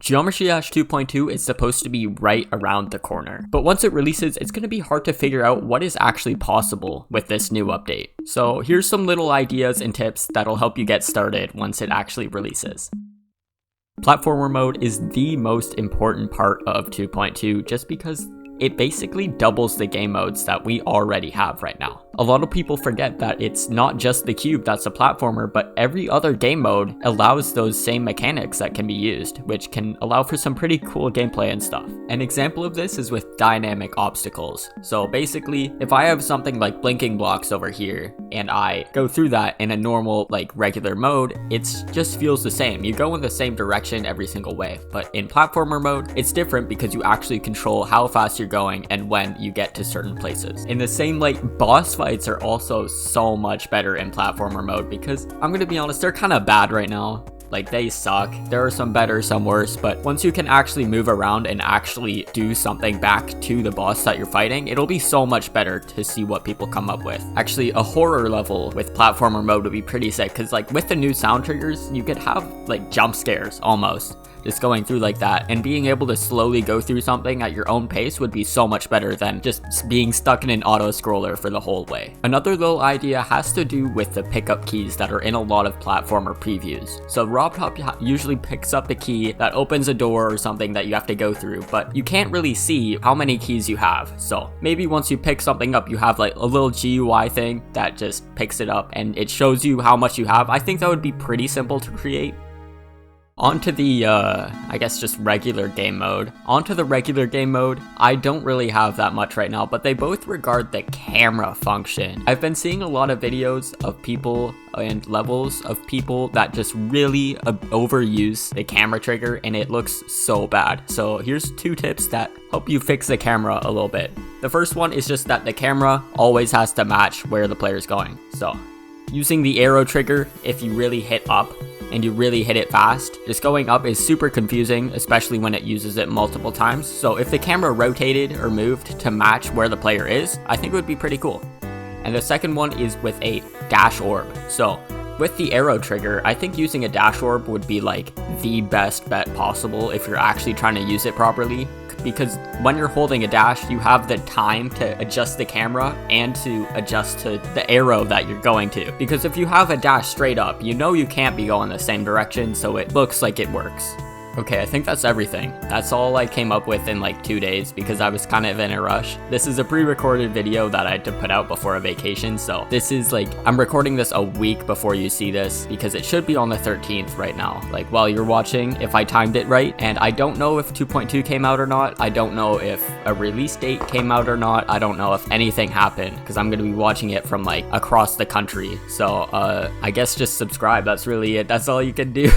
Geometry Dash 2.2 is supposed to be right around the corner, but once it releases, it's going to be hard to figure out what is actually possible with this new update. So here's some little ideas and tips that'll help you get started once it actually releases. Platformer mode is the most important part of 2.2 just because it basically doubles the game modes that we already have right now. A lot of people forget that it's not just the cube that's a platformer, but every other game mode allows those same mechanics that can be used, which can allow for some pretty cool gameplay and stuff. An example of this is with dynamic obstacles. So basically, if I have something like blinking blocks over here, and I go through that in a normal, regular mode, it just feels the same. You go in the same direction every single way. But in platformer mode, it's different because you actually control how fast you're going and when you get to certain places. In the same boss fights are also so much better in platformer mode because I'm gonna be honest, they're kind of bad right now. They suck. There are some better, some worse, but once you can actually move around and actually do something back to the boss that you're fighting, it'll be so much better to see what people come up with. Actually, a horror level with platformer mode would be pretty sick because with the new sound triggers, you could have jump scares almost. Just going through like that and being able to slowly go through something at your own pace would be so much better than just being stuck in an auto scroller for the whole way. Another little idea has to do with the pickup keys that are in a lot of platformer previews. So RobTop usually picks up the key that opens a door or something that you have to go through, but you can't really see how many keys you have. So maybe once you pick something up, you have a little GUI thing that just picks it up and it shows you how much you have. I think that would be pretty simple to create. Onto the, I guess just regular game mode. Onto the regular game mode, I don't really have that much right now, but they both regard the camera function. I've been seeing a lot of videos of people and levels of people that just really overuse the camera trigger and it looks so bad. So here's 2 tips that help you fix the camera a little bit. The first one is just that the camera always has to match where the player's going. So using the arrow trigger, if you really hit up, and you really hit it fast, just going up is super confusing, especially when it uses it multiple times. So if the camera rotated or moved to match where the player is, I think it would be pretty cool. And the second one is with a dash orb. So with the arrow trigger, I think using a dash orb would be the best bet possible if you're actually trying to use it properly. Because when you're holding a dash, you have the time to adjust the camera and to adjust to the arrow that you're going to. Because if you have a dash straight up, you know you can't be going the same direction, so it looks like it works. Okay, I think that's everything. That's all I came up with in 2 days because I was kind of in a rush. This is a pre-recorded video that I had to put out before a vacation, so this is I'm recording this a week before you see this because it should be on the 13th right now, while you're watching, if I timed it right. And I don't know if 2.2 came out or not. I don't know if a release date came out or not. I don't know if anything happened because I'm going to be watching it from across the country. So I guess just subscribe. That's really it. That's all you can do.